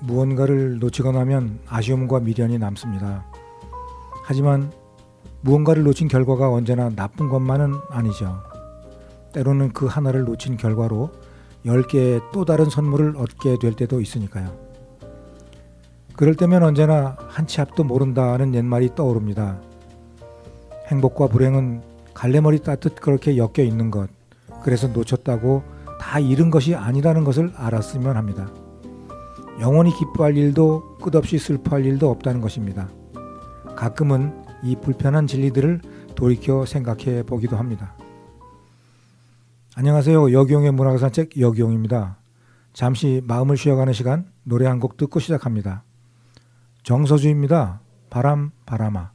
무언가를 놓치거나 하면 아쉬움과 미련이 남습니다. 하지만 무언가를 놓친 결과가 언제나 나쁜 것만은 아니죠. 때로는 그 하나를 놓친 결과로 10개의 또 다른 선물을 얻게 될 때도 있으니까요. 그럴 때면 언제나 한 치 앞도 모른다는 옛말이 떠오릅니다. 행복과 불행은 갈래머리 따듯 그렇게 엮여 있는 것, 그래서 놓쳤다고 다 잃은 것이 아니라는 것을 알았으면 합니다. 영원히 기뻐할 일도 끝없이 슬퍼할 일도 없다는 것입니다. 가끔은 이 불편한 진리들을 돌이켜 생각해 보기도 합니다. 안녕하세요. 여기용의 문학의 산책 여기용입니다. 잠시 마음을 쉬어가는 시간, 노래 한 곡 듣고 시작합니다. 정서주입니다. 바람 바람아.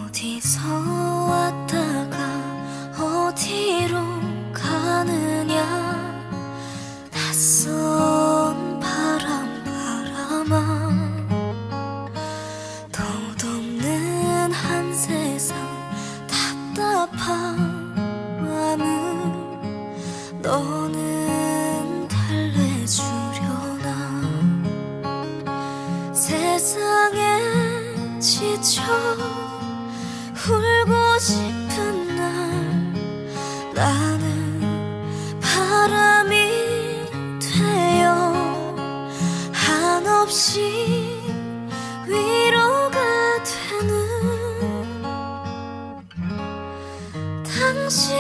어디서 왔다가 어디로 가느냐, 낯선 바람 바람아. 덧없는 한 세상 답답한 마음을 너는 달래주려나. 세상에 지쳐 울고 싶은 날, 나는 바람이 되어 한없이 위로가 되는 당신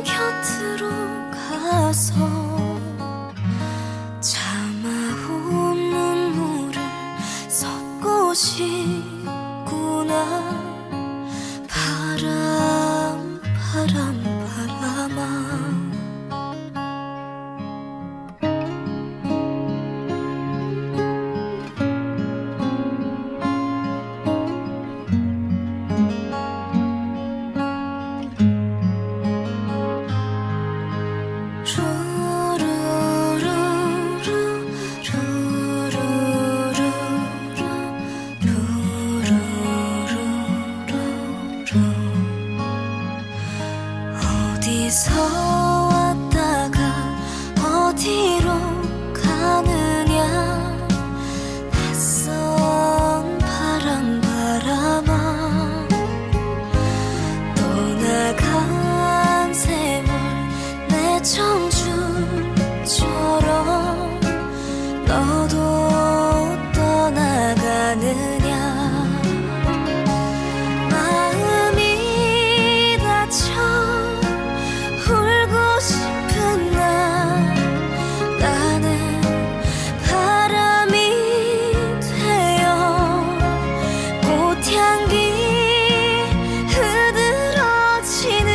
곁으로 가서 참아온 눈물을 섞고 싶구나. 바람 바람 바람아. 어디서 왔다가 어디로 가느냐, 낯선 바람 바람아. 떠나간 세월 내 청춘처럼 너도 떠나가느냐. 마음이 다쳐 울고 싶은 날, 나는 바람이 되어 꽃향기 흐드러지는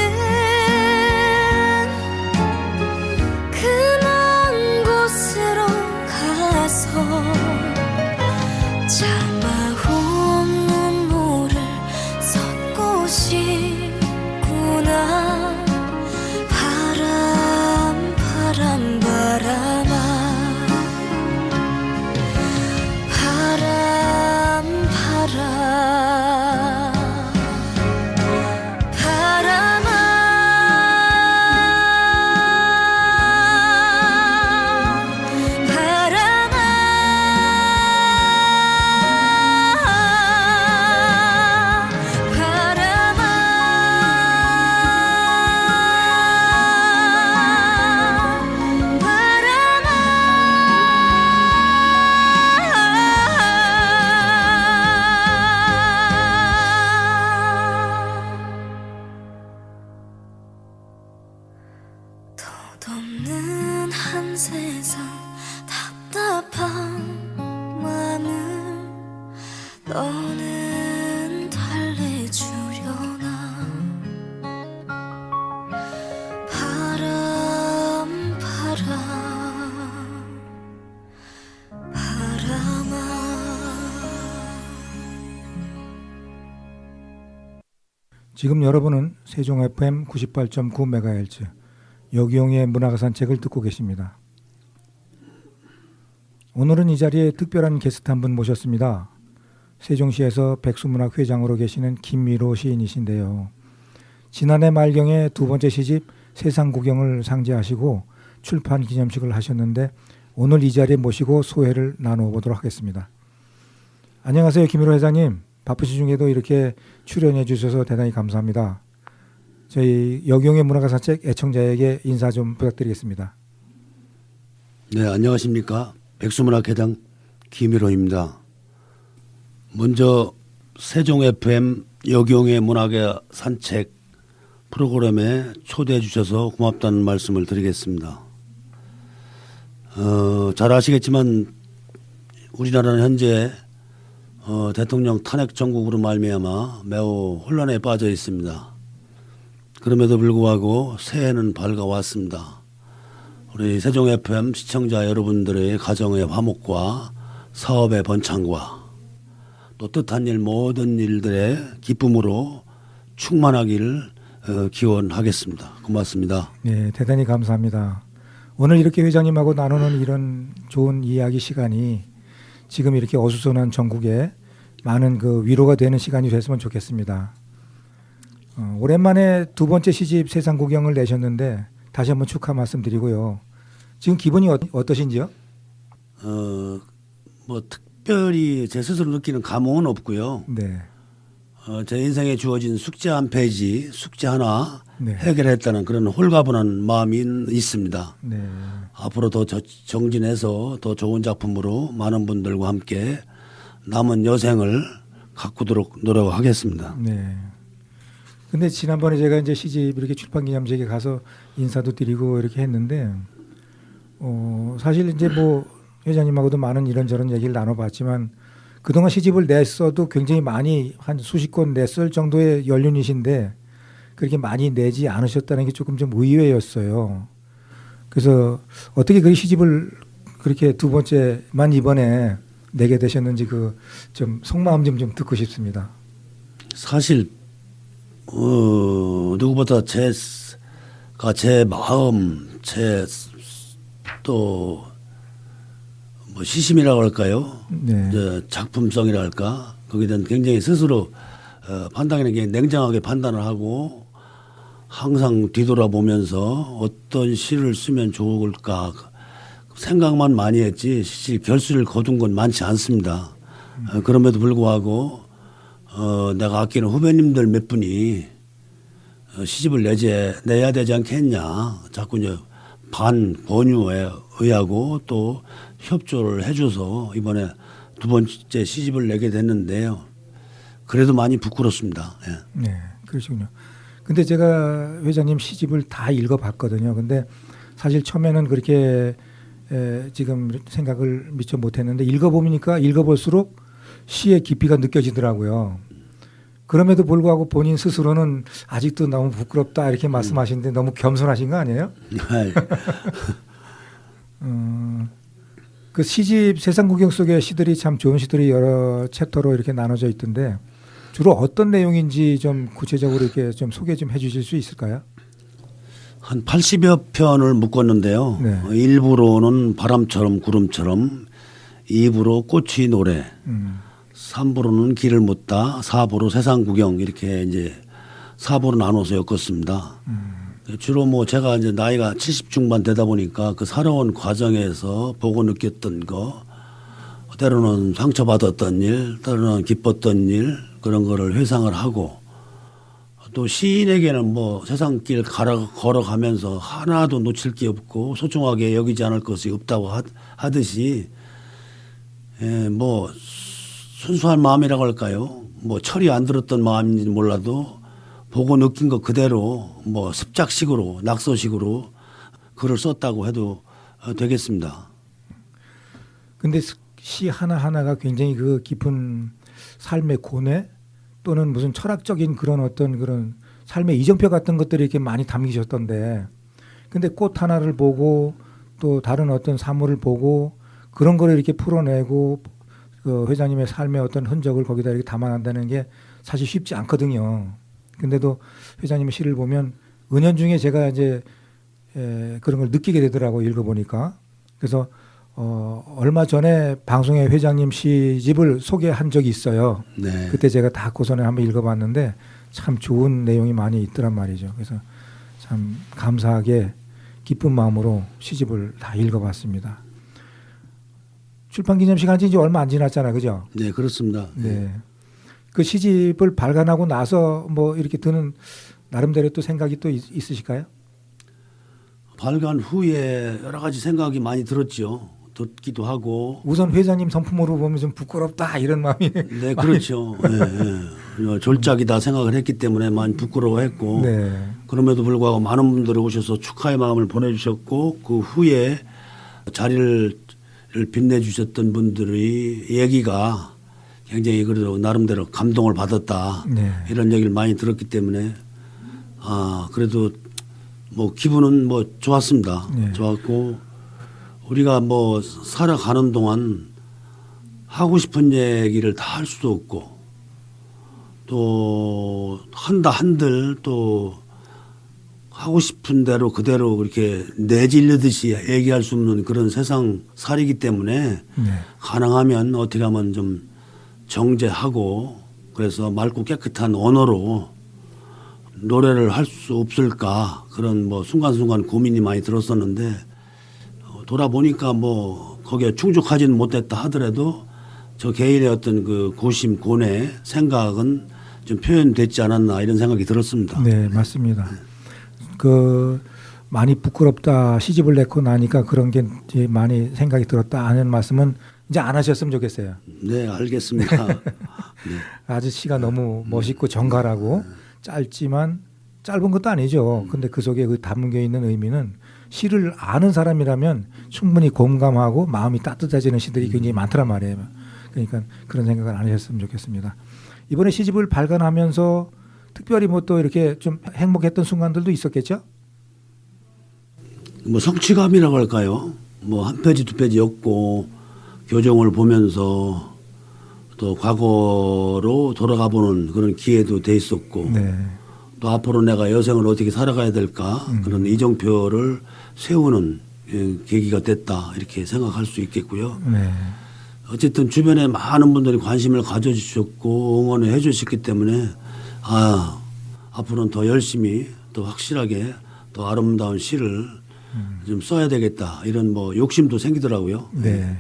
그 먼 곳으로 가서 참아온 눈물을 섞고 싶구나. 바람 바람 바람아. 바람 바람아. 덧없는 한 세상 답답한 마음을 너는 달래주려나. 바람 바람 바람아. 지금 여러분은 세종 FM 98.9MHz 여기용의 문학의 산책을 듣고 계십니다. 오늘은 이 자리에 특별한 게스트 한 분 모셨습니다. 세종시에서 백수문학 회장으로 계시는 김미로 시인이신데요. 지난해 말경에 두 번째 시집 세상구경을 상제하시고 출판 기념식을 하셨는데 오늘 이 자리에 모시고 소회를 나누어 보도록 하겠습니다. 안녕하세요, 김미로 회장님. 바쁘신 중에도 이렇게 출연해 주셔서 대단히 감사합니다. 저희 역용의 문화가 산책 애청자에게 인사 좀 부탁드리겠습니다. 네, 안녕하십니까. 백수문학회장 김일호입니다. 먼저 세종 FM 역용의 문학의 산책 프로그램에 초대해 주셔서 고맙다는 말씀을 드리겠습니다. 잘 아시겠지만 우리나라는 현재 대통령 탄핵 정국으로 말미암아 매우 혼란에 빠져 있습니다. 그럼에도 불구하고 새해는 밝아왔습니다. 우리 세종 FM 시청자 여러분들의 가정의 화목과 사업의 번창과 또 뜻한 일 모든 일들의 기쁨으로 충만하기를 기원하겠습니다. 고맙습니다. 네, 대단히 감사합니다. 오늘 이렇게 회장님하고 나누는 이런 좋은 이야기 시간이 지금 이렇게 어수선한 전국에 많은 그 위로가 되는 시간이 됐으면 좋겠습니다. 오랜만에 두 번째 시집 세상구경을 내셨는데 다시 한번 축하 말씀드리고요. 지금 기분이 어떠신지요? 뭐 특별히 제 스스로 느끼는 감흥은 없고요. 네. 제 인생에 주어진 숙제 한 페이지, 숙제 하나 네. 해결했다는 그런 홀가분한 마음이 있습니다. 네. 앞으로 더 정진해서 더 좋은 작품으로 많은 분들과 함께 남은 여생을 가꾸도록 노력하겠습니다. 네. 근데 지난번에 제가 이제 시집 이렇게 출판 기념식에 가서 인사도 드리고 이렇게 했는데 사실 이제 뭐 회장님하고도 많은 이런저런 얘기를 나눠봤지만 그동안 시집을 냈어도 굉장히 많이 한 수십 권 냈을 정도의 연륜이신데 그렇게 많이 내지 않으셨다는 게 조금 좀 의외였어요. 그래서 어떻게 그 시집을 그렇게 두 번째만 이번에 내게 되셨는지 그 좀 속마음 좀 듣고 싶습니다. 사실 누구보다 제 마음, 제 또 뭐 시심이라고 할까요? 네. 작품성이라 할까? 거기에 대한 굉장히 스스로 판단하는 게 냉정하게 판단을 하고 항상 뒤돌아보면서 어떤 시를 쓰면 좋을까 생각만 많이 했지 실제 결실을 거둔 건 많지 않습니다. 그럼에도 불구하고 내가 아끼는 후배님들 몇 분이 시집을 내야 되지 않겠냐. 자꾸 이제 반권유에 의하고 또 협조를 해줘서 이번에 두 번째 시집을 내게 됐는데요. 그래도 많이 부끄럽습니다. 예. 네, 그러시군요. 근데 제가 회장님 시집을 다 읽어봤거든요. 근데 사실 처음에는 그렇게 지금 생각을 미처 못했는데 읽어보니까 읽어볼수록 시의 깊이가 느껴지더라고요. 그럼에도 불구하고 본인 스스로는 아직도 너무 부끄럽다 이렇게 말씀하시는데 너무 겸손하신 거 아니에요? 그 시집 세상구경 속의 시들이 참 좋은 시들이 여러 챕터로 이렇게 나눠져 있던데 주로 어떤 내용인지 좀 구체적으로 이렇게 좀 소개 좀 해주실 수 있을까요? 한 80여 편을 묶었는데요. 네. 1부로는 바람처럼 구름처럼, 2부로 꽃이 노래, 3부로는 길을 묻다, 4부로 세상 구경 이렇게 이제 4부로 나눠서 엮었습니다. 주로 뭐 제가 이제 나이가 70 중반 되다 보니까 그 살아온 과정에서 보고 느꼈던 거, 때로는 상처받았던 일, 때로는 기뻤던 일 그런 거를 회상을 하고 또 시인에게는 뭐 세상길 걸어가면서 하나도 놓칠 게 없고 소중하게 여기지 않을 것이 없다고 하듯이 뭐 순수한 마음이라고 할까요? 뭐 철이 안 들었던 마음인지 몰라도 보고 느낀 거 그대로 뭐 습작식으로 낙서식으로 글을 썼다고 해도 되겠습니다. 근데 시 하나하나가 굉장히 그 깊은 삶의 고뇌 또는 무슨 철학적인 그런 어떤 그런 삶의 이정표 같은 것들이 이렇게 많이 담기셨던데 근데 꽃 하나를 보고 또 다른 어떤 사물을 보고 그런 거를 이렇게 풀어내고 그 회장님의 삶의 어떤 흔적을 거기다 이렇게 담아낸다는 게 사실 쉽지 않거든요. 근데도 회장님의 시를 보면 은연중에 제가 이제 그런 걸 느끼게 되더라고요. 읽어보니까. 그래서 얼마 전에 방송에 회장님 시집을 소개한 적이 있어요. 네. 그때 제가 다 고선에 한번 읽어봤는데 참 좋은 내용이 많이 있더란 말이죠. 그래서 참 감사하게 기쁜 마음으로 시집을 다 읽어봤습니다. 출판 기념식 한 지 이제 얼마 안 지났잖아요, 그죠? 네, 그렇습니다. 네. 그 시집을 발간하고 나서 뭐 이렇게 드는 나름대로 또 생각이 또 있으실까요? 발간 후에 여러 가지 생각이 많이 들었죠. 듣기도 하고. 우선 회장님 성품으로 보면 좀 부끄럽다 이런 마음이. 네, 그렇죠. 예, 예. 졸작이다 생각을 했기 때문에 많이 부끄러워했고. 네. 그럼에도 불구하고 많은 분들이 오셔서 축하의 마음을 보내주셨고 그 후에 자리를 빛내주셨던 분들의 얘기가 굉장히 그래도 나름대로 감동을 받았다. 네. 이런 얘기를 많이 들었기 때문에 그래도 뭐 기분은 뭐 좋았습니다. 네. 좋았고 우리가 뭐 살아가는 동안 하고 싶은 얘기를 다 할 수도 없고 또 한다 한들 또 하고 싶은 대로 그대로 그렇게 내질르듯이 얘기할 수 없는 그런 세상 살이기 때문에 네. 가능하면 어떻게 하면 좀 정제하고 그래서 맑고 깨끗한 언어로 노래를 할 수 없을까 그런 뭐 순간순간 고민이 많이 들었었는데 돌아보니까 뭐 거기에 충족하지는 못했다 하더라도 저 개인의 어떤 그 고심 고뇌 생각은 좀 표현됐지 않았나 이런 생각이 들었습니다. 네, 맞습니다. 그 많이 부끄럽다 시집을 내고 나니까 그런 게 이제 많이 생각이 들었다 하는 말씀은 이제 안 하셨으면 좋겠어요. 네, 알겠습니다. 네. 아주 시가 너무 멋있고 정갈하고 짧지만 짧은 것도 아니죠. 근데 그 속에 그 담겨 있는 의미는 시를 아는 사람이라면 충분히 공감하고 마음이 따뜻해지는 시들이 굉장히 많더란 말이에요. 그러니까 그런 생각을 안 하셨으면 좋겠습니다. 이번에 시집을 발간하면서 특별히 뭐 또 이렇게 좀 행복했던 순간들도 있었겠죠? 뭐 성취감이라고 할까요? 뭐 한 페이지 두 페이지 엮고 교정을 보면서 또 과거로 돌아가 보는 그런 기회도 돼 있었고 네. 또 앞으로 내가 여생을 어떻게 살아가야 될까 그런 이정표를 세우는 계기가 됐다 이렇게 생각할 수 있겠고요. 네. 어쨌든 주변에 많은 분들이 관심을 가져주셨고 응원을 해주셨기 때문에 앞으로는 더 열심히 더 확실하게 더 아름다운 시를 좀 써야 되겠다 이런 뭐 욕심도 생기더라고요. 네.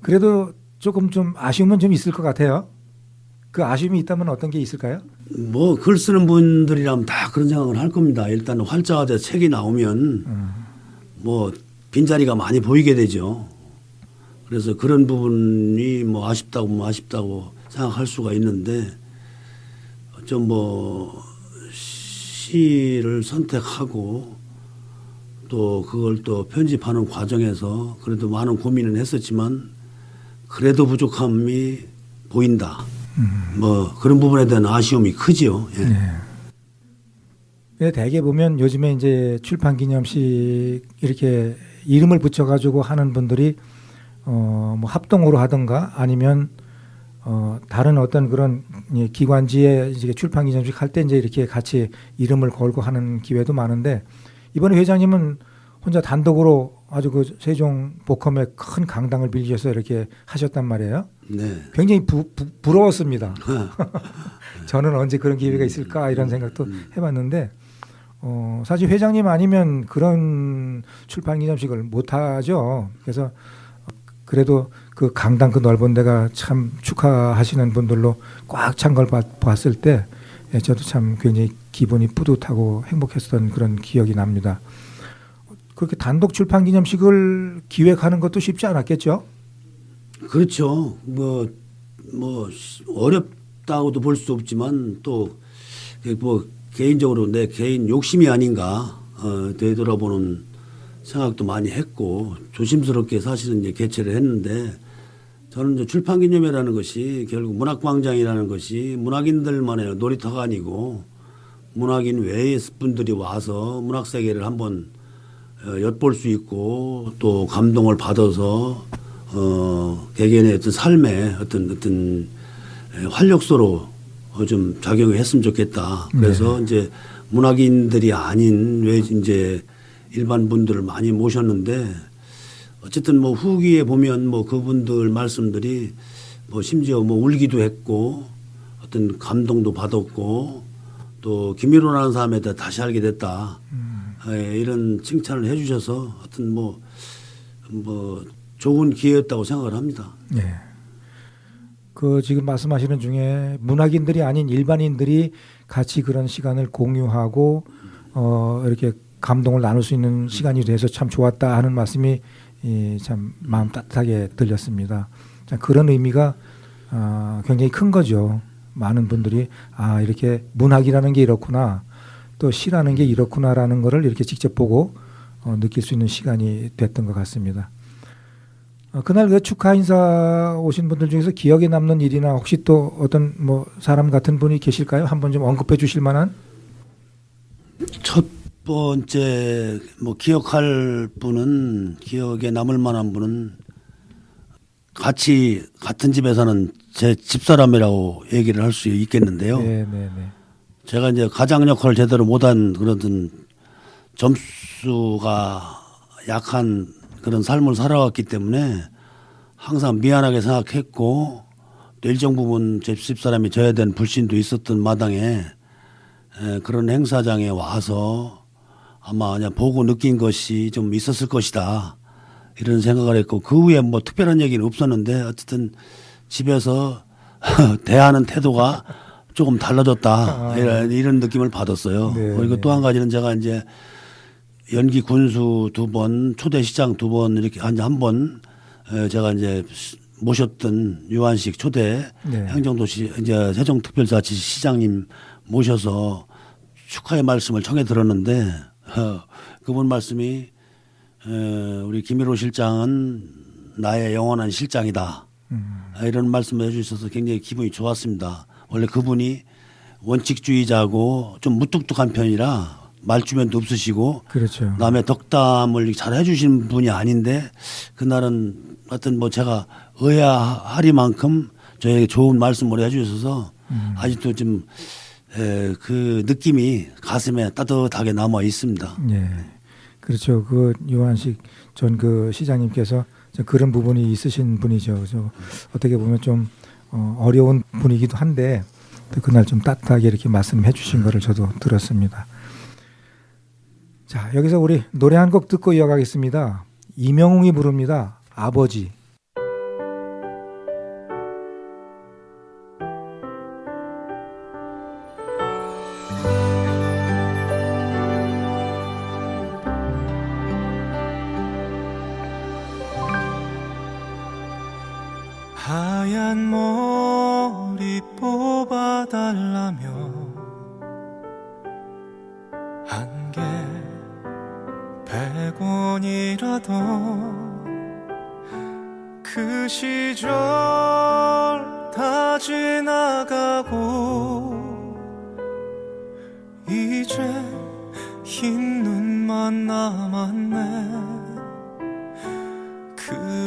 그래도 조금 좀 아쉬움은 좀 있을 것 같아요. 그 아쉬움이 있다면 어떤 게 있을까요? 뭐 글 쓰는 분들이라면 다 그런 생각을 할 겁니다. 일단 활자화돼서 책이 나오면 뭐 빈자리가 많이 보이게 되죠. 그래서 그런 부분이 뭐 아쉽다고 생각할 수가 있는데 좀 뭐 시를 선택하고 또 그걸 또 편집하는 과정에서 그래도 많은 고민은 했었지만 그래도 부족함이 보인다. 뭐 그런 부분에 대한 아쉬움이 크지요. 예. 네. 근데 대개 보면 요즘에 이제 출판 기념식 이렇게 이름을 붙여가지고 하는 분들이 뭐 합동으로 하든가 아니면 다른 어떤 그런 기관지에 이제 출판 기념식 할 때 이제 이렇게 같이 이름을 걸고 하는 기회도 많은데 이번에 회장님은 혼자 단독으로 아주 그 세종 복컴에 큰 강당을 빌려서 이렇게 하셨단 말이에요. 네. 굉장히 부러웠습니다. 저는 언제 그런 기회가 있을까 이런 생각도 해봤는데 사실 회장님 아니면 그런 출판 기념식을 못 하죠. 그래서 그래도 그 강당 그 넓은 데가 참 축하하시는 분들로 꽉 찬 걸 봤을 때 저도 참 굉장히 기분이 뿌듯하고 행복했던 그런 기억이 납니다. 그렇게 단독 출판 기념식을 기획하는 것도 쉽지 않았겠죠? 그렇죠. 뭐 어렵다고도 볼 수 없지만 또 뭐 개인적으로 내 개인 욕심이 아닌가 되돌아보는 생각도 많이 했고 조심스럽게 사실은 이제 개최를 했는데 저는 이제 출판기념회라는 것이 결국 문학광장이라는 것이 문학인들만의 놀이터가 아니고 문학인 외의 분들이 와서 문학세계를 한번 엿볼 수 있고 또 감동을 받아서 개개인의 어떤 삶의 어떤 활력소로 좀 작용을 했으면 좋겠다. 그래서 네. 이제 문학인들이 아닌 왜 이제 일반 분들을 많이 모셨는데 어쨌든 뭐 후기에 보면 뭐 그분들 말씀들이 뭐 심지어 뭐 울기도 했고 어떤 감동도 받았고 또 김일호라는 사람에 대해 다시 알게 됐다. 이런 칭찬을 해주셔서 어떤 뭐 좋은 기회였다고 생각을 합니다. 예. 그 지금 말씀하시는 중에 문학인들이 아닌 일반인들이 같이 그런 시간을 공유하고 이렇게 감동을 나눌 수 있는 시간이 돼서 참 좋았다 하는 말씀이 참 마음 따뜻하게 들렸습니다. 참 그런 의미가 굉장히 큰 거죠. 많은 분들이 이렇게 문학이라는 게 이렇구나, 또 시라는 게 이렇구나라는 거를 이렇게 직접 보고 느낄 수 있는 시간이 됐던 것 같습니다. 그날 그 축하 인사 오신 분들 중에서 기억에 남는 일이나 혹시 또 어떤 뭐 사람 같은 분이 계실까요? 한번 좀 언급해 주실 만한? 첫 번째 뭐 기억할 분은, 기억에 남을 만한 분은 같이 같은 집에 사는 제 집사람이라고 얘기를 할 수 있겠는데요. 네. 제가 이제 가장 역할을 제대로 못한 그런 점수가 약한 그런 삶을 살아왔기 때문에 항상 미안하게 생각했고 또 일정 부분 제 집사람이 져야 되는 불신도 있었던 마당에 그런 행사장에 와서 아마 그냥 보고 느낀 것이 좀 있었을 것이다, 이런 생각을 했고, 그 후에 뭐 특별한 얘기는 없었는데 어쨌든 집에서 대하는 태도가 조금 달라졌다, 이런 느낌을 받았어요. 네, 그리고 또 한 가지는 제가 이제 연기 군수 2번, 초대 시장 2번 이렇게 한 번 제가 이제 모셨던 유한식 초대 네. 행정도시 이제 세종특별자치 시장님 모셔서 축하의 말씀을 청해 들었는데 그분 말씀이 우리 김일호 실장은 나의 영원한 실장이다, 이런 말씀을 해주셔서 굉장히 기분이 좋았습니다. 원래 그분이 원칙주의자고 좀 무뚝뚝한 편이라 말주변도 없으시고 그렇죠. 남의 덕담을 잘 해주시는 분이 아닌데 그날은 하여튼 뭐 제가 의아하리만큼 저에게 좋은 말씀을 해주셔서 아직도 좀 그 느낌이 가슴에 따뜻하게 남아 있습니다. 예. 그렇죠. 그 유한식 전 그 시장님께서 그런 부분이 있으신 분이죠. 그래서 어떻게 보면 좀 어려운 분이기도 한데 또 그날 좀 따뜻하게 이렇게 말씀해 주신 거를 저도 들었습니다. 자, 여기서 우리 노래 한 곡 듣고 이어가겠습니다. 이명웅이 부릅니다. 아버지. 하얀 머리 뽑아달라며 한 개 100원이라도 그 시절 다 지나가고 이제 흰 눈만 남았네.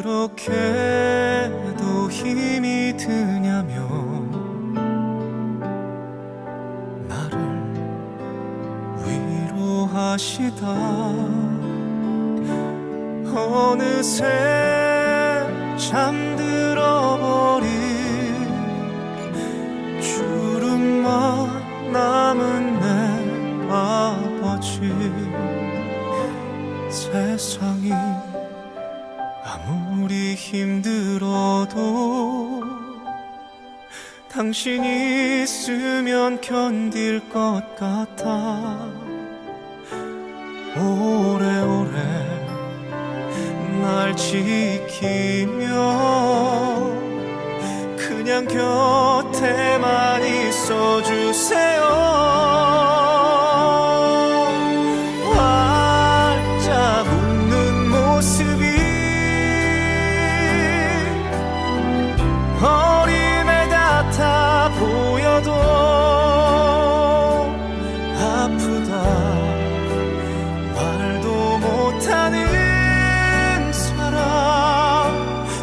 그렇게도 힘이 드냐며 나를 위로하시다. 어느새 잠들어버린 주름만 남은 내 아버지. 세상이 아무리 힘들어도 당신 있으면 견딜 것 같아. 오래오래 날 지키며 그냥 곁에만 있어주세요. 활짝 웃는 모습이 어린애 같아 보여도 아프다 말도 못하는 사람.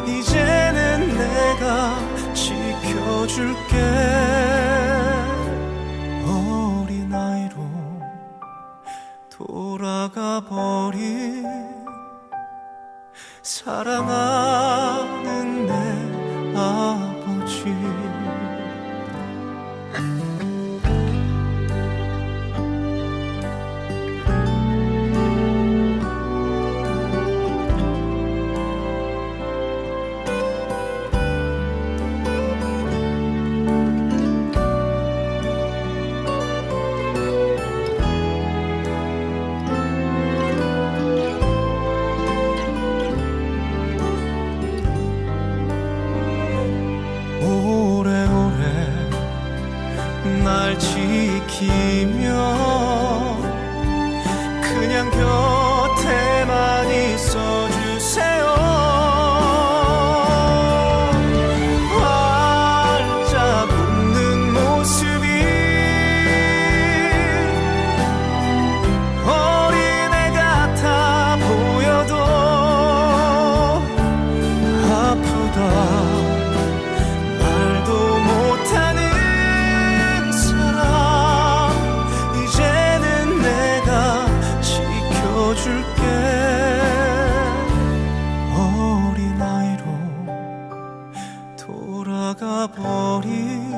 이제는 내가 지켜줄게. 어린아이로 돌아가 버린 사랑하는 내 아버지. 오래오래 날 지키며 그냥 곁에만 있어주세요. 활짝 웃는 모습이 어린애 같아 보여도 아프다 말도 못하는 사람. 이제는 내가 지켜줄게. 어린아이로 돌아가 버린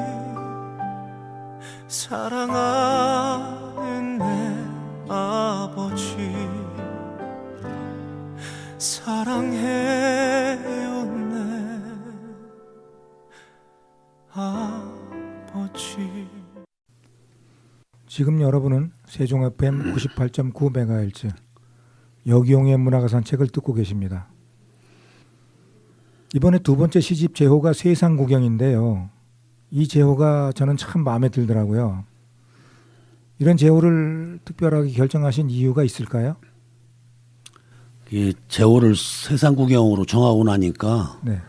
사랑하는 내 아버지. 사랑해요 내 아버지. 지금 여러분은 세종 FM 98.9MHz 여기용의 문화가 산책을 듣고 계십니다. 이번에 두 번째 시집 제호가 세상구경인데요. 이 제호가 저는 참 마음에 들더라고요. 이런 제호를 특별하게 결정하신 이유가 있을까요? 이 제호를 세상 구경으로 정하고 나니까 네.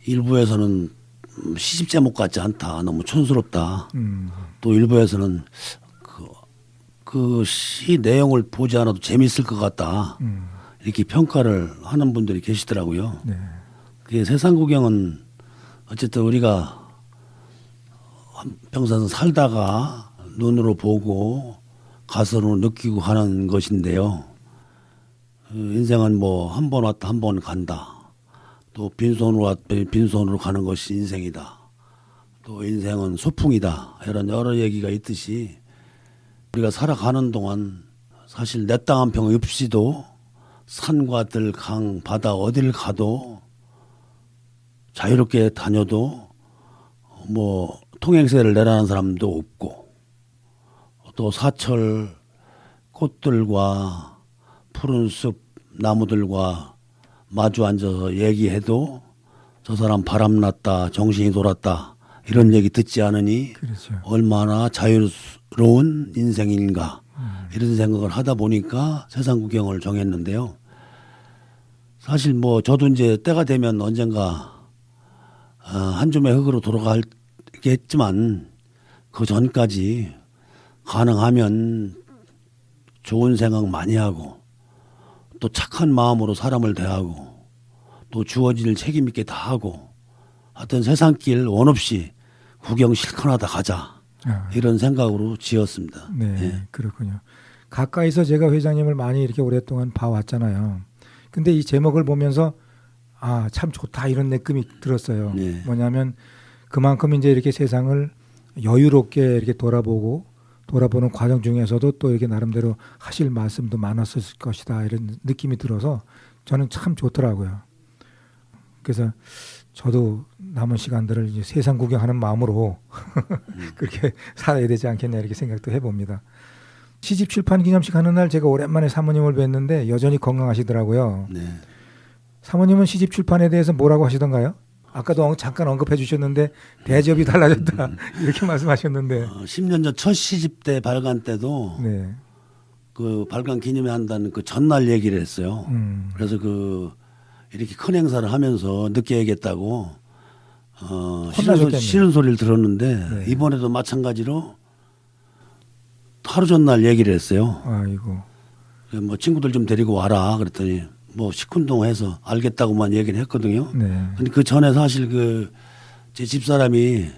일부에서는 시집 제목 같지 않다, 너무 촌스럽다. 또 일부에서는 그 시 내용을 보지 않아도 재밌을 것 같다. 이렇게 평가를 하는 분들이 계시더라고요. 네. 그게 세상 구경은 어쨌든 우리가 평생 살다가 눈으로 보고 가슴으로 느끼고 하는 것인데요. 인생은 뭐 한 번 왔다 한 번 간다. 또 빈손으로 왔다 빈손으로 가는 것이 인생이다. 또 인생은 소풍이다. 이런 여러 얘기가 있듯이 우리가 살아가는 동안 사실 내 땅 한 평 없이도 산과 들, 강, 바다 어딜 가도 자유롭게 다녀도 뭐 통행세를 내라는 사람도 없고 또 사철 꽃들과 푸른 숲 나무들과 마주 앉아서 얘기해도 저 사람 바람났다 정신이 돌았다 이런 얘기 듣지 않으니 그렇죠. 얼마나 자유로운 인생인가 이런 생각을 하다 보니까 세상 구경을 정했는데요. 사실 뭐 저도 이제 때가 되면 언젠가 한 줌의 흙으로 돌아가겠지만 그 전까지 가능하면 좋은 생각 많이 하고 또 착한 마음으로 사람을 대하고 또 주어질 책임 있게 다 하고 하여튼 세상길 원 없이 구경 실컷 하다 가자 이런 생각으로 지었습니다. 네, 예. 그렇군요. 가까이서 제가 회장님을 많이 이렇게 오랫동안 봐왔잖아요. 근데 이 제목을 보면서 아, 참 좋다 이런 느낌이 들었어요. 네. 뭐냐면 그만큼 이제 이렇게 세상을 여유롭게 이렇게 돌아보는 과정 중에서도 또 이렇게 나름대로 하실 말씀도 많았을 것이다 이런 느낌이 들어서 저는 참 좋더라고요. 그래서 저도 남은 시간들을 이제 세상 구경하는 마음으로 그렇게 살아야 되지 않겠냐 이렇게 생각도 해봅니다. 시집 출판 기념식 하는 날 제가 오랜만에 사모님을 뵀는데 여전히 건강하시더라고요. 네. 사모님은 시집 출판에 대해서 뭐라고 하시던가요? 아까도 잠깐 언급해 주셨는데 대접이 달라졌다 이렇게 말씀하셨는데 10년 전 첫 시집 때 발간 때도 네. 그 발간 기념회 한다는 그 전날 얘기를 했어요. 그래서 그 이렇게 큰 행사를 하면서 늦게 얘기했다고 싫은 소리를 들었는데 네. 이번에도 마찬가지로 하루 전날 얘기를 했어요. 아이고. 뭐 친구들 좀 데리고 와라 그랬더니 뭐 시큰둥해서 알겠다고만 얘기를 했거든요. 네. 근데 그 전에 사실 그 제 집사람이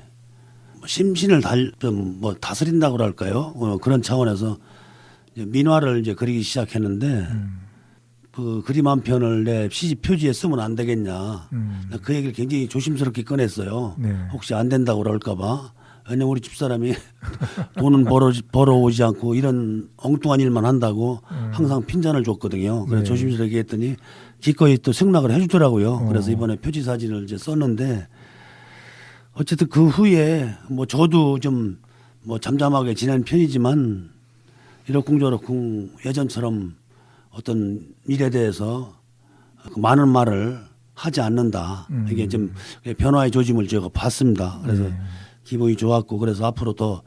심신을 좀 뭐 다스린다고 할까요? 그런 차원에서 이제 민화를 이제 그리기 시작했는데 그 그림 한 편을 내 시집 표지에 쓰면 안 되겠냐. 나 그 얘기를 굉장히 조심스럽게 꺼냈어요. 네. 혹시 안 된다고 그럴까봐. 왜냐면 우리 집사람이 돈은 벌어오지 않고 이런 엉뚱한 일만 한다고 항상 핀잔을 줬거든요. 그래서 네. 조심스럽게 했더니 기꺼이 또 승낙을 해주더라고요. 그래서 이번에 표지 사진을 이제 썼는데 어쨌든 그 후에 뭐 저도 좀 뭐 잠잠하게 지낸 편이지만 이러쿵저러쿵 예전처럼 어떤 일에 대해서 많은 말을 하지 않는다. 이게 좀 변화의 조짐을 제가 봤습니다. 그래서 기분이 좋았고 그래서 앞으로 더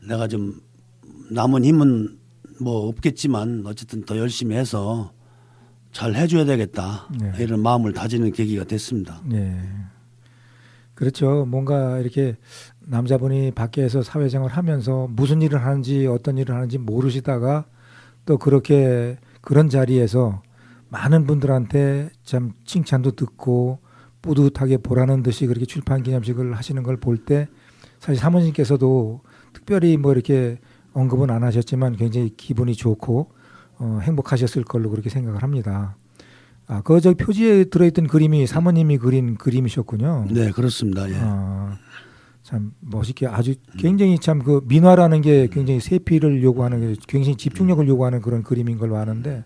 내가 좀 남은 힘은 뭐 없겠지만 어쨌든 더 열심히 해서 잘 해줘야 되겠다. 네. 이런 마음을 다지는 계기가 됐습니다. 네. 그렇죠. 뭔가 이렇게 남자분이 밖에서 사회생활 하면서 무슨 일을 하는지 어떤 일을 하는지 모르시다가 또 그렇게 그런 자리에서 많은 분들한테 참 칭찬도 듣고 뿌듯하게 보라는 듯이 그렇게 출판 기념식을 하시는 걸 볼 때 사실 사모님께서도 특별히 뭐 이렇게 언급은 안 하셨지만 굉장히 기분이 좋고 행복하셨을 걸로 그렇게 생각을 합니다. 아, 그 저 표지에 들어있던 그림이 사모님이 그린 그림이셨군요. 네, 그렇습니다. 예. 아, 참 멋있게 아주 굉장히 참 그 민화라는 게 굉장히 세피를 요구하는 게 굉장히 집중력을 요구하는 그런 그림인 걸로 아는데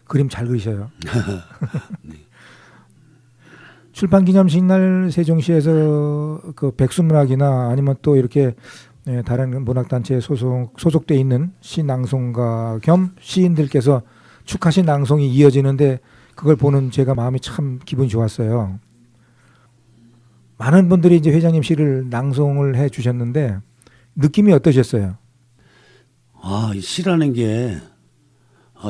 그림 잘 그리셔요. 출판 기념식 날 세종시에서 그 백수문학이나 아니면 또 이렇게 다른 문학 단체에 소속돼 있는 시 낭송가 겸 시인들께서 축하시 낭송이 이어지는데 그걸 보는 제가 마음이 참 기분이 좋았어요. 많은 분들이 이제 회장님 시를 낭송을 해 주셨는데 느낌이 어떠셨어요? 아, 이 시라는 게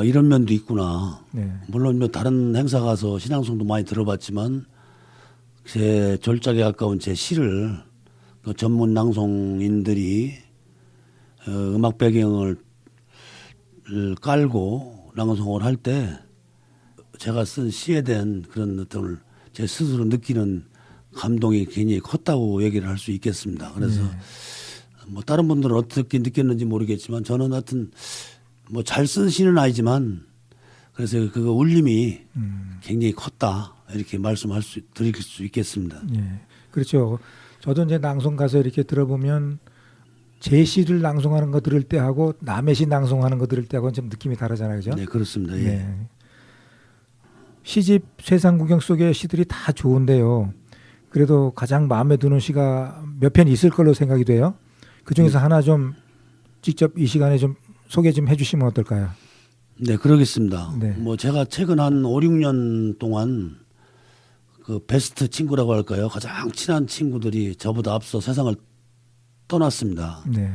이런 면도 있구나. 네. 물론 뭐 다른 행사 가서 신앙송도 많이 들어봤지만 제 절작에 가까운 제 시를 그 전문 낭송인들이 음악 배경을 깔고 낭송을 할 때 제가 쓴 시에 대한 그런 어떤 제 스스로 느끼는 감동이 굉장히 컸다고 얘기를 할 수 있겠습니다. 그래서 뭐 다른 분들은 어떻게 느꼈는지 모르겠지만 저는 하여튼 뭐 잘 쓴 시는 아니지만 그래서 그 울림이 굉장히 컸다 이렇게 드릴 수 있겠습니다. 예. 그렇죠. 저도 이제 낭송 가서 이렇게 들어보면 제 시를 낭송하는 거 들을 때 하고 남의 시 낭송하는 거 들을 때하고는 좀 느낌이 다르잖아요. 그죠? 네, 그렇습니다. 예. 네. 시집 세상 구경 속의 시들이 다 좋은데요. 그래도 가장 마음에 드는 시가 몇 편 있을 걸로 생각이 돼요. 그 중에서 하나 좀 직접 이 시간에 좀 소개 좀 해주시면 어떨까요? 네, 그러겠습니다. 네. 뭐 제가 최근 한 5, 6년 동안 그 베스트 친구라고 할까요? 가장 친한 친구들이 저보다 앞서 세상을 떠났습니다. 네.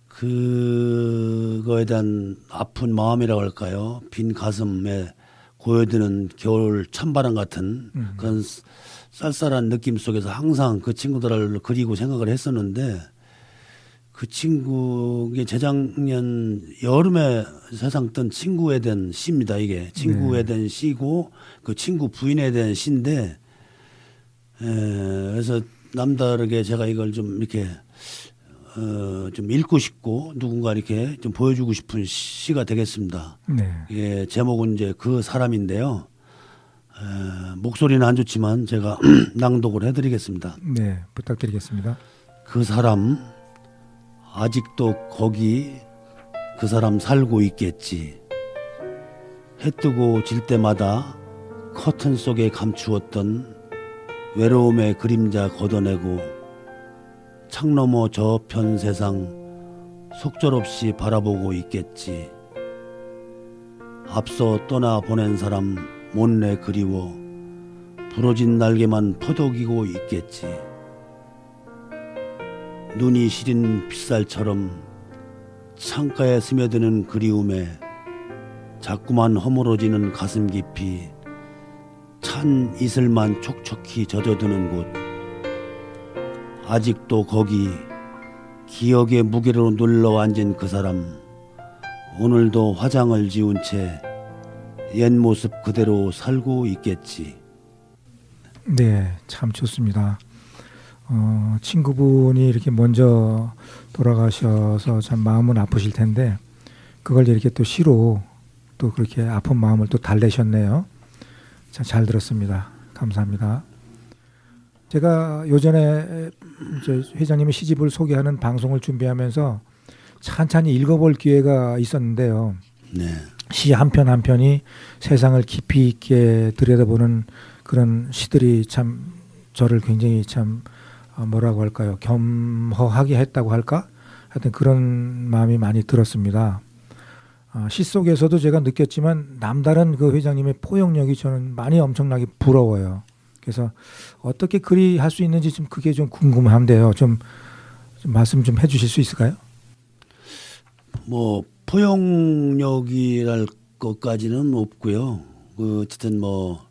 그거에 대한 아픈 마음이라고 할까요? 빈 가슴에 고여드는 겨울 찬바람 같은 그런 쌀쌀한 느낌 속에서 항상 그 친구들을 그리고 생각을 했었는데 그 친구의 재작년 여름에 세상 뜬 친구에 대한 시입니다. 이게 친구에 대한 시고 그 친구 부인에 대한 시인데 그래서 남다르게 제가 이걸 좀 이렇게 좀 읽고 싶고 누군가 이렇게 좀 보여주고 싶은 시가 되겠습니다. 네. 예, 제목은 이제 그 사람인데요. 목소리는 안 좋지만 제가 낭독을 해드리겠습니다. 네. 부탁드리겠습니다. 그 사람 아직도 거기 그 사람 살고 있겠지. 해 뜨고 질 때마다 커튼 속에 감추었던 외로움의 그림자 걷어내고 창 너머 저편 세상 속절없이 바라보고 있겠지. 앞서 떠나 보낸 사람 못내 그리워 부러진 날개만 퍼덕이고 있겠지. 눈이 시린 빗살처럼 창가에 스며드는 그리움에 자꾸만 허물어지는 가슴 깊이 찬 이슬만 촉촉히 젖어드는 곳. 아직도 거기 기억의 무게로 눌러 앉은 그 사람. 오늘도 화장을 지운 채 옛 모습 그대로 살고 있겠지. 네, 참 좋습니다. 친구분이 이렇게 먼저 돌아가셔서 참 마음은 아프실 텐데 그걸 이렇게 또 시로 또 그렇게 아픈 마음을 또 달래셨네요. 잘 들었습니다. 감사합니다. 제가 요전에 이제 회장님의 시집을 소개하는 방송을 준비하면서 찬찬히 읽어볼 기회가 있었는데요. 네. 시 한 편 한 편이 세상을 깊이 있게 들여다보는 그런 시들이 참 저를 굉장히 참 뭐라고 할까요? 겸허하게 했다고 할까? 하여튼 그런 마음이 많이 들었습니다. 시 속에서도 제가 느꼈지만 남다른 그 회장님의 포용력이 저는 많이 엄청나게 부러워요. 그래서 어떻게 그리 할 수 있는지 좀 그게 좀 궁금한데요. 좀 말씀 좀 해주실 수 있을까요? 뭐 포용력이랄 것까지는 없고요. 그 어쨌든 뭐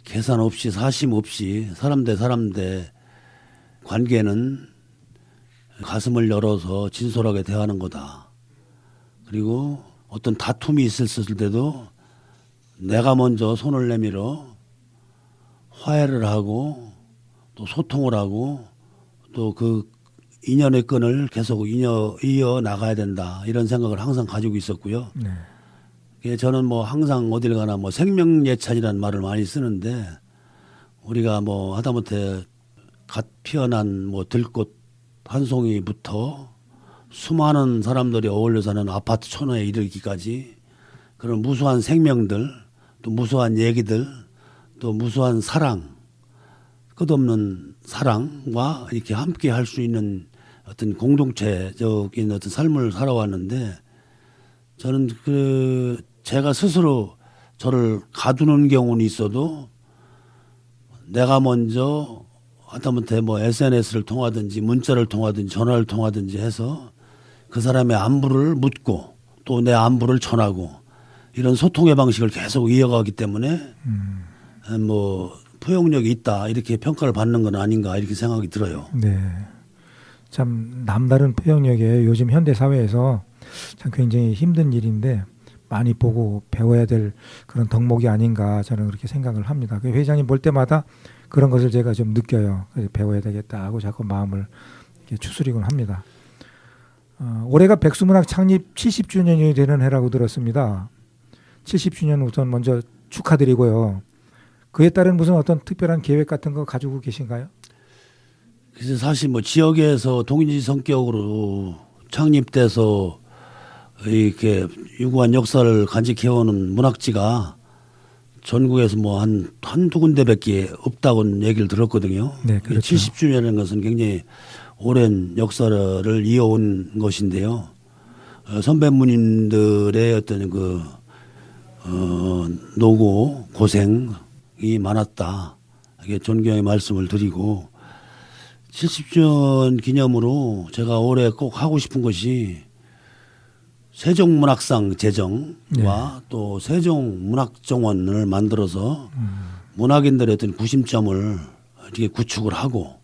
계산 없이 사심 없이 사람 대 사람 대 관계는 가슴을 열어서 진솔하게 대하는 거다. 그리고 어떤 다툼이 있었을 때도 내가 먼저 손을 내밀어 화해를 하고 또 소통을 하고 또 그 인연의 끈을 계속 이어 나가야 된다. 이런 생각을 항상 가지고 있었고요. 네. 예, 저는 뭐 항상 어딜 가나 뭐 생명예찬이라는 말을 많이 쓰는데 우리가 뭐 하다못해 갓 피어난 뭐 들꽃 한 송이부터 수많은 사람들이 어울려 사는 아파트 천호에 이르기까지 그런 무수한 생명들 또 무수한 얘기들 또 무수한 사랑 끝없는 사랑과 이렇게 함께 할 수 있는 어떤 공동체적인 어떤 삶을 살아왔는데 저는 그 제가 스스로 저를 가두는 경우는 있어도 내가 먼저 하다못해 뭐 SNS를 통하든지 문자를 통하든지 전화를 통하든지 해서 그 사람의 안부를 묻고 또 내 안부를 전하고 이런 소통의 방식을 계속 이어가기 때문에 뭐 포용력이 있다 이렇게 평가를 받는 건 아닌가 이렇게 생각이 들어요. 네. 참 남다른 포용력에 요즘 현대 사회에서 참 굉장히 힘든 일인데 많이 보고 배워야 될 그런 덕목이 아닌가 저는 그렇게 생각을 합니다. 그 회장님 볼 때마다 그런 것을 제가 좀 느껴요. 그래서 배워야 되겠다 하고 자꾸 마음을 이렇게 추스리곤 합니다. 올해가 백수문학 창립 70주년이 되는 해라고 들었습니다. 70주년 우선 먼저 축하드리고요. 그에 따른 무슨 어떤 특별한 계획 같은 거 가지고 계신가요? 그래서 사실 뭐 지역에서 동지 성격으로 창립돼서 이렇게 유구한 역사를 간직해오는 문학지가 전국에서 뭐 한두 군데밖에 없다고 얘기를 들었거든요. 네, 그렇죠. 70주년이라는 것은 굉장히 오랜 역사를 이어온 것인데요. 선배문인들의 어떤 노고, 고생이 많았다. 이게 존경의 말씀을 드리고 70주년 기념으로 제가 올해 꼭 하고 싶은 것이 세종문학상 제정과 또 세종문학정원을 만들어서 문학인들의 어떤 구심점을 이렇게 구축을 하고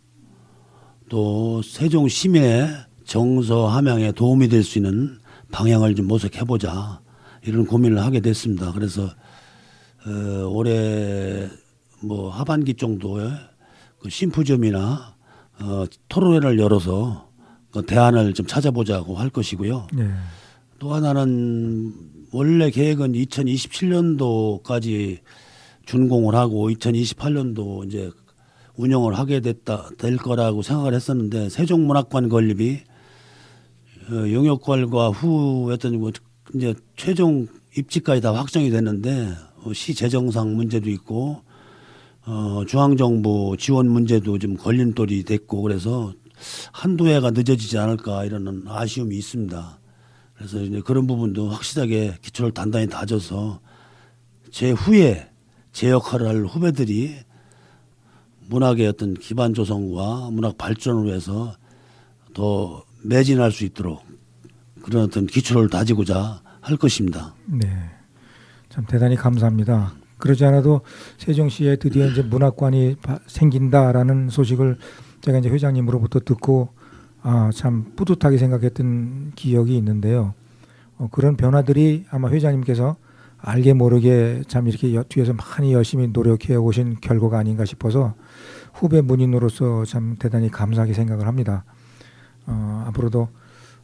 또 세종 시민의 정서 함양에 도움이 될 수 있는 방향을 좀 모색해보자 이런 고민을 하게 됐습니다. 그래서 올해 뭐 하반기 정도에 그 심포지엄이나 토론회를 열어서 그 대안을 좀 찾아보자고 할 것이고요. 네. 또 하나는 원래 계획은 2027년도까지 준공을 하고 2028년도 이제 운영을 하게 될 거라고 생각을 했었는데 세종문학관 건립이 용역관과 후 어떤 이제 최종 입지까지 다 확정이 됐는데 시 재정상 문제도 있고 중앙정부 지원 문제도 좀 걸림돌이 됐고 그래서 한두 해가 늦어지지 않을까 이런 아쉬움이 있습니다. 그래서 이제 그런 부분도 확실하게 기초를 단단히 다져서 제 후에 제 역할을 할 후배들이 문학의 어떤 기반 조성과 문학 발전을 위해서 더 매진할 수 있도록 그런 어떤 기초를 다지고자 할 것입니다. 네. 참 대단히 감사합니다. 그러지 않아도 세종시에 드디어 이제 문학관이 생긴다라는 소식을 제가 이제 회장님으로부터 듣고 참 뿌듯하게 생각했던 기억이 있는데요. 그런 변화들이 아마 회장님께서 알게 모르게 참 이렇게 뒤에서 많이 열심히 노력해 오신 결과가 아닌가 싶어서 후배 문인으로서 참 대단히 감사하게 생각을 합니다. 앞으로도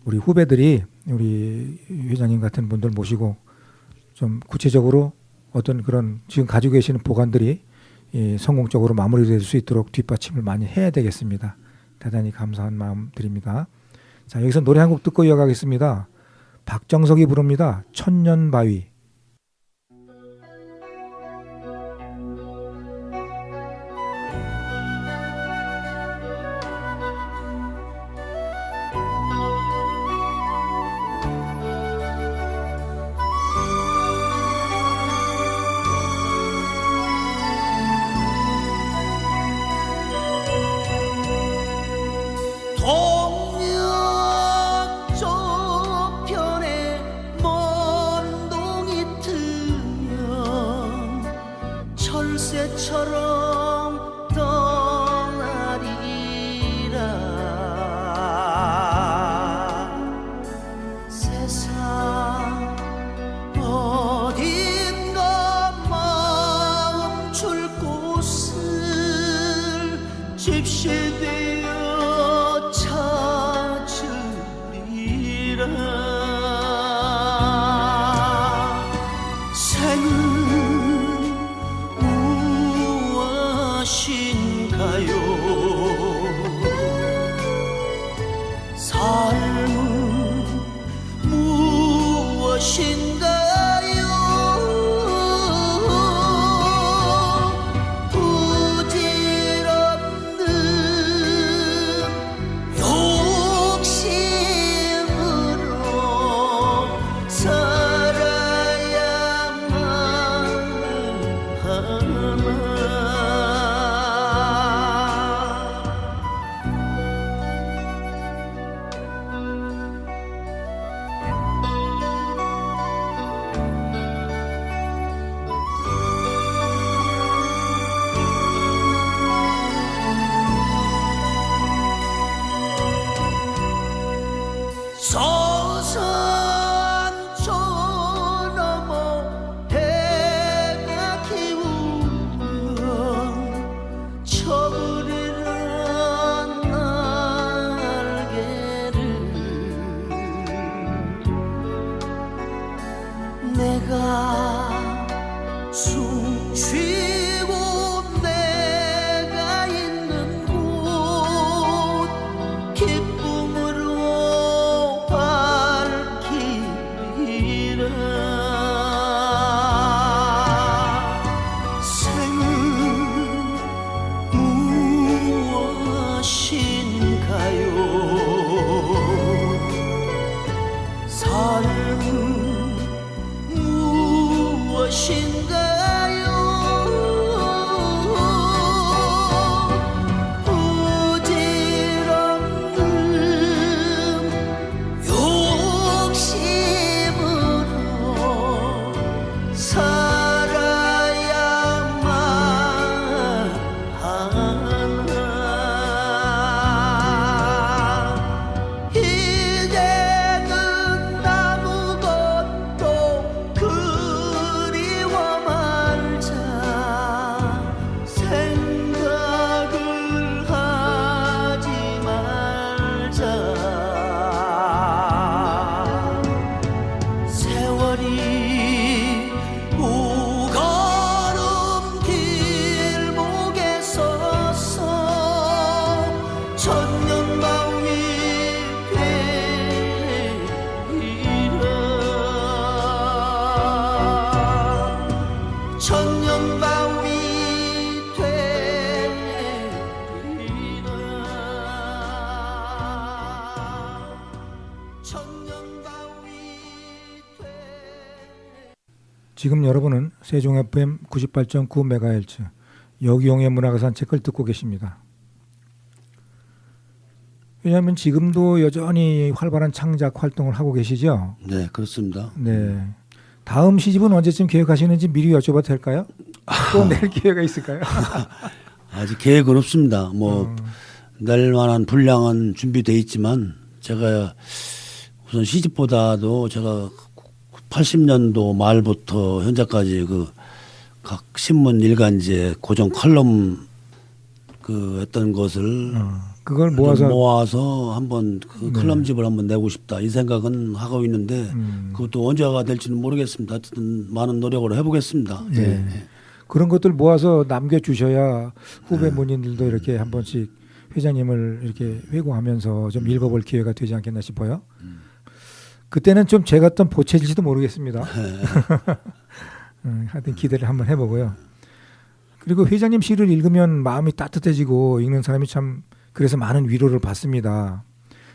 우리 후배들이 우리 회장님 같은 분들 모시고 좀 구체적으로 어떤 그런 지금 가지고 계시는 보관들이 성공적으로 마무리될 수 있도록 뒷받침을 많이 해야 되겠습니다. 대단히 감사한 마음 드립니다. 자, 여기서 노래 한 곡 듣고 이어가겠습니다. 박정석이 부릅니다. 천년바위. 동력 저편에 먼 동이 트면 철새처럼 떠나리라. 세상 어딘가 마음줄 곳을 집시되어 찾으리라. 생은 무엇인가요? 삶은 무엇인가요? 부질없는 욕심으로 살아야만 하나. 서산 저 넘어 해가 기우면 쳐버리는 날개를 내가 숨쉬고 내가 있는 곳 기쁨으로 밝히리라. 생은 무엇인가요? 삶은 무엇인가요? 부질없는 욕심으로 살아야만 하나. 이제는 아무것도 그리워 말자. 생각을 하지 말자. 세월이 오가는 길목에 서서 천년바위 되리라. 천년바위 되리라. 천년바위 지금 여러분은 세종 FM 98.9MHz 여기용의 문학의 산책을 듣고 계십니다. 왜냐하면 지금도 여전히 활발한 창작 활동을 하고 계시죠? 네, 그렇습니다. 네. 다음 시집은 언제쯤 계획하시는지 미리 여쭤봐도 될까요? 또 낼 기회가 있을까요? 아직 계획은 없습니다. 뭐 낼 만한 분량은 준비돼 있지만 제가 우선 시집보다도 제가 80년도 말부터 현재까지 그 각 신문 일간지에 고정 칼럼 그 했던 것을 그걸 좀 모아서 모아서 한번 그 네. 칼럼집을 한번 내고 싶다 이 생각은 하고 있는데 그것도 언제가 될지는 모르겠습니다. 하여튼 많은 노력을 해보겠습니다. 예. 예. 그런 것들 모아서 남겨주셔야 후배 문인들도 이렇게 한 번씩 회장님을 이렇게 회고하면서 좀 읽어볼 기회가 되지 않겠나 싶어요. 그때는 좀 제가 어떤 보채질지도 모르겠습니다. 하여튼 기대를 한번 해보고요. 그리고 회장님 시를 읽으면 마음이 따뜻해지고 읽는 사람이 참 그래서 많은 위로를 받습니다.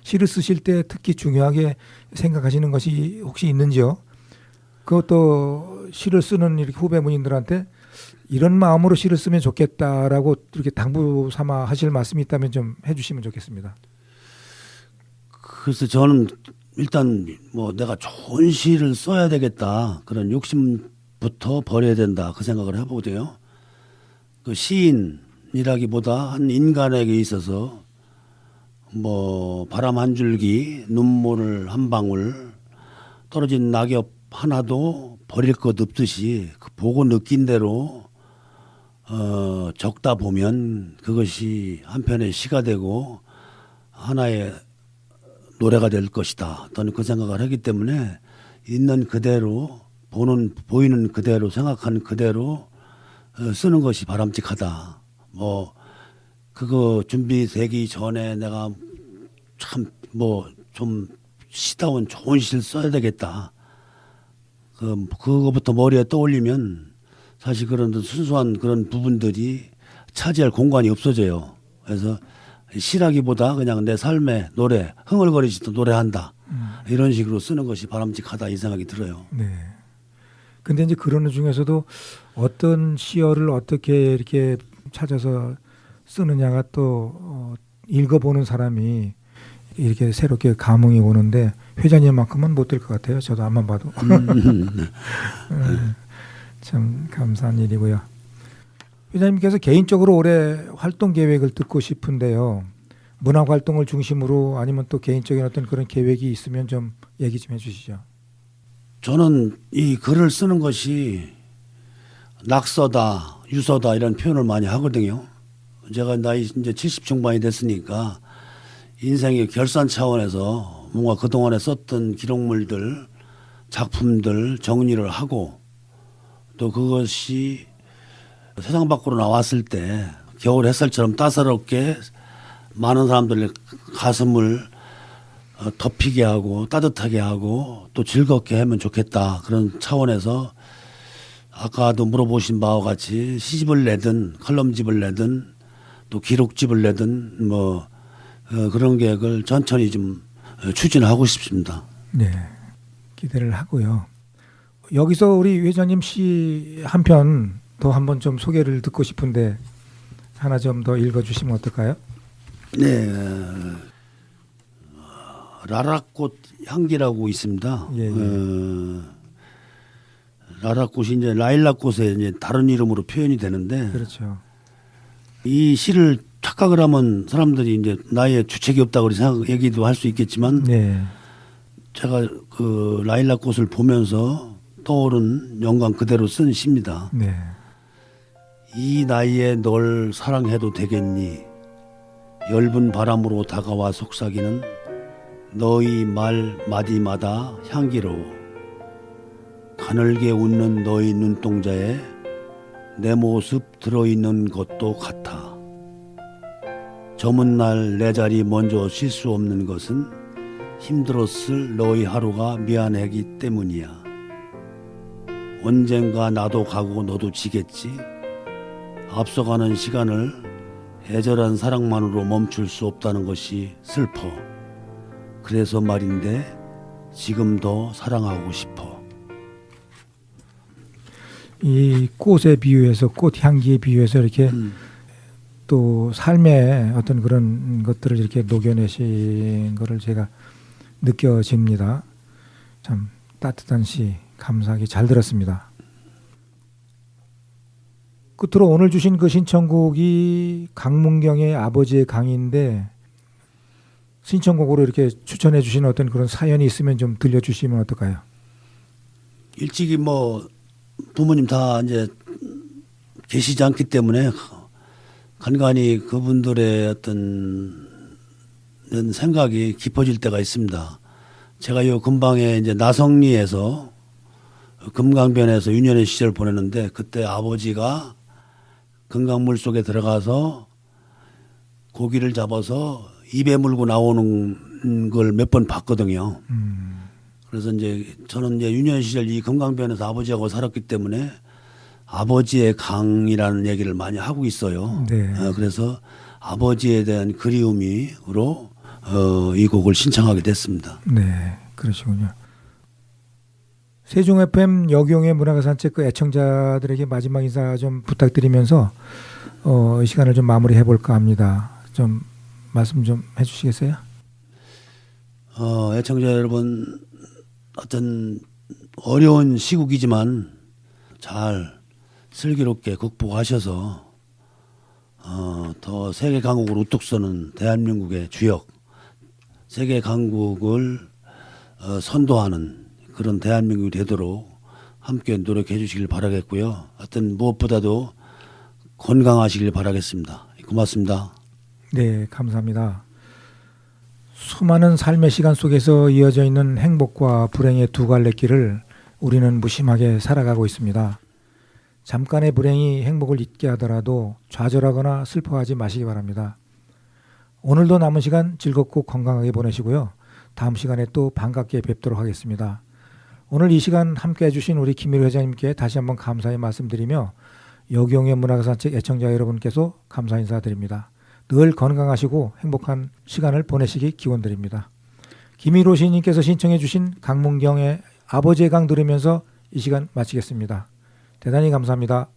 시를 쓰실 때 특히 중요하게 생각하시는 것이 혹시 있는지요? 그것도 시를 쓰는 이렇게 후배 문인들한테 이런 마음으로 시를 쓰면 좋겠다라고 이렇게 당부 삼아 하실 말씀이 있다면 좀 해주시면 좋겠습니다. 그래서 저는 일단 뭐 내가 좋은 시를 써야 되겠다 그런 욕심부터 버려야 된다 그 생각을 해보고요. 그 시인이라기보다 한 인간에게 있어서 뭐 바람 한 줄기, 눈물 한 방울, 떨어진 낙엽 하나도 버릴 것 없듯이 그 보고 느낀 대로 적다 보면 그것이 한편의 시가 되고 하나의 노래가 될 것이다. 저는 그 생각을 하기 때문에 있는 그대로 보이는 그대로 생각하는 그대로 쓰는 것이 바람직하다. 뭐 그거 준비되기 전에 내가 참 뭐 좀 시다운 좋은 시를 써야 되겠다. 그거부터 머리에 떠올리면 사실 그런 순수한 그런 부분들이 차지할 공간이 없어져요. 그래서 시라기보다 그냥 내 삶의 노래, 흥얼거리지도 노래한다. 이런 식으로 쓰는 것이 바람직하다 이 생각이 들어요. 네. 근데 이제 그런 중에서도 어떤 시어를 어떻게 이렇게 찾아서 쓰느냐가 또 읽어보는 사람이 이렇게 새롭게 감흥이 오는데 회장님만큼은 못 될 것 같아요. 저도 안만 봐도. 참 감사한 일이고요. 회장님께서 개인적으로 올해 활동 계획을 듣고 싶은데요. 문화 활동을 중심으로 아니면 또 개인적인 어떤 그런 계획이 있으면 좀 얘기 좀 해주시죠. 저는 이 글을 쓰는 것이 낙서다, 유서다 이런 표현을 많이 하거든요. 제가 나이 이제 70 중반이 됐으니까 인생의 결산 차원에서 뭔가 그동안에 썼던 기록물들, 작품들 정리를 하고 또 그것이 세상 밖으로 나왔을 때 겨울 햇살처럼 따사롭게 많은 사람들의 가슴을 덮이게 하고 따뜻하게 하고 또 즐겁게 하면 좋겠다. 그런 차원에서 아까도 물어보신 바와 같이 시집을 내든 칼럼집을 내든 또 기록집을 내든 뭐 그런 계획을 천천히 좀 추진하고 싶습니다. 네, 기대를 하고요. 여기서 우리 회장님 시 한 편 더 한번 좀 소개를 듣고 싶은데 하나 좀 더 읽어주시면 어떨까요? 네, 라라꽃 향기라고 있습니다. 예. 라라꽃이 이제 라일락꽃의 이제 다른 이름으로 표현이 되는데 그렇죠. 이 시를 착각을 하면 사람들이 이제 나의 주책이 없다고 얘기도 할 수 있겠지만 네, 제가 그 라일락꽃을 보면서 떠오른 영감 그대로 쓴 시입니다. 네, 이 나이에 널 사랑해도 되겠니? 엷은 바람으로 다가와 속삭이는 너희 말 마디마다 향기로워. 가늘게 웃는 너희 눈동자에 내 모습 들어있는 것도 같아. 저문 날 내 자리 먼저 쉴 수 없는 것은 힘들었을 너희 하루가 미안하기 때문이야. 언젠가 나도 가고 너도 지겠지. 앞서가는 시간을 애절한 사랑만으로 멈출 수 없다는 것이 슬퍼. 그래서 말인데 지금 더 사랑하고 싶어. 이 꽃에 비유해서 꽃 향기에 비유해서 이렇게 또 삶의 어떤 그런 것들을 이렇게 녹여내신 거를 제가 느껴집니다. 참 따뜻한 시 감사하게 잘 들었습니다. 끝으로 오늘 주신 그 신청곡이 강문경의 아버지의 강인데 신청곡으로 이렇게 추천해 주신 어떤 그런 사연이 있으면 좀 들려주시면 어떨까요? 일찍이 뭐 부모님 다 이제 계시지 않기 때문에 간간히 그분들의 어떤 생각이 깊어질 때가 있습니다. 제가 요 근방에 이제 나성리에서 금강변에서 유년의 시절 보냈는데 그때 아버지가 금강물 속에 들어가서 고기를 잡아서 입에 물고 나오는 걸 몇 번 봤거든요. 그래서 이제 저는 이제 유년 시절 이 금강변에서 아버지하고 살았기 때문에 아버지의 강이라는 얘기를 많이 하고 있어요. 네. 그래서 아버지에 대한 그리움으로 이 곡을 신청하게 됐습니다. 네, 그러시군요. 세종 FM 여기용의 문화가 산책 그 애청자들에게 마지막 인사 좀 부탁드리면서 이 시간을 좀 마무리해 볼까 합니다. 좀 말씀 좀 해주시겠어요? 애청자 여러분, 어떤 어려운 시국이지만 잘 슬기롭게 극복하셔서 더 세계 강국으로 우뚝 서는 대한민국의 주역, 세계 강국을 선도하는 그런 대한민국이 되도록 함께 노력해 주시길 바라겠고요. 하여튼 무엇보다도 건강하시길 바라겠습니다. 고맙습니다. 네, 감사합니다. 수많은 삶의 시간 속에서 이어져 있는 행복과 불행의 두 갈래길을 우리는 무심하게 살아가고 있습니다. 잠깐의 불행이 행복을 잊게 하더라도 좌절하거나 슬퍼하지 마시기 바랍니다. 오늘도 남은 시간 즐겁고 건강하게 보내시고요. 다음 시간에 또 반갑게 뵙도록 하겠습니다. 오늘 이 시간 함께 해주신 우리 김일우 회장님께 다시 한번 감사의 말씀드리며 여기용의 문화가 산책 애청자 여러분께서 감사 인사드립니다. 늘 건강하시고 행복한 시간을 보내시기 기원드립니다. 김일우 시인님께서 신청해 주신 강문경의 아버지의 강 들으면서 이 시간 마치겠습니다. 대단히 감사합니다.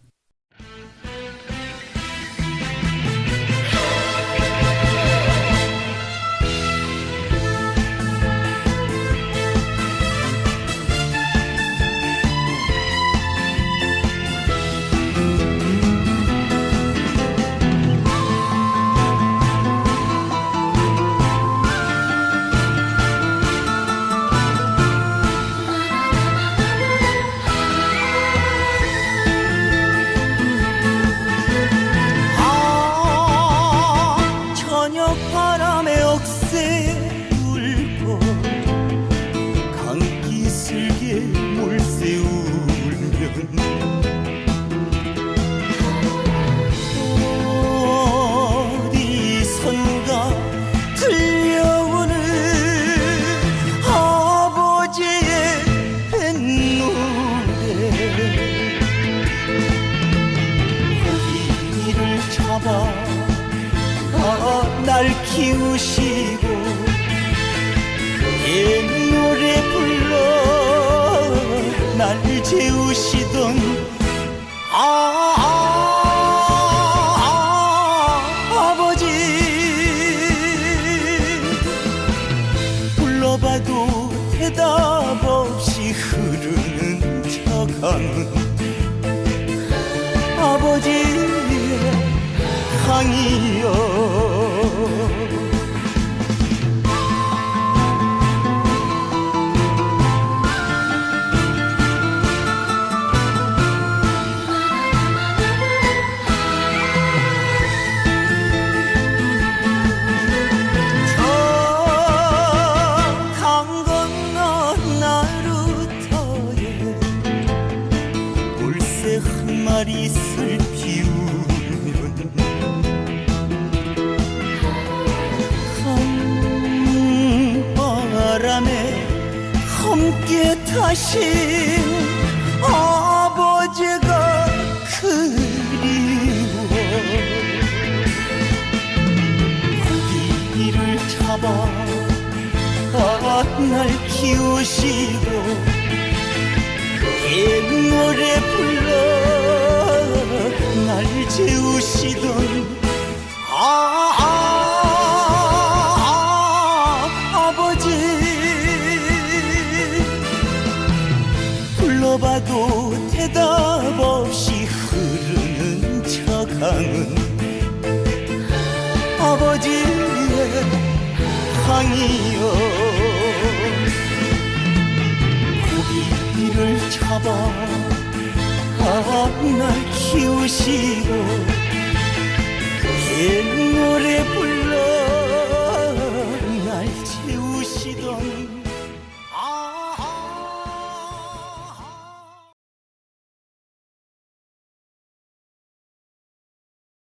저녁 바람에 억새 울고 강기 슬게 몰새 울면 어디선가 들려오는 아버지의 뱃노래 고기를 잡아 날 키우시고 옛 노래 불러 날 재우시던 아버지 불러봐도 대답 없이 흐르는 차가운 아버지의 강이여 강 건너 나루터에 물새 한 마리 슬 피우면 바람에 함께 타신 아버지가 그리워 고기를 잡아 날 키우시고 옛 노래 불러 날 재우시던 아버지 불러봐도 대답 없이 흐르는 차강은 아버지의 강이여 고기를 잡아 날 키우시고 노래 불러 날 채우시던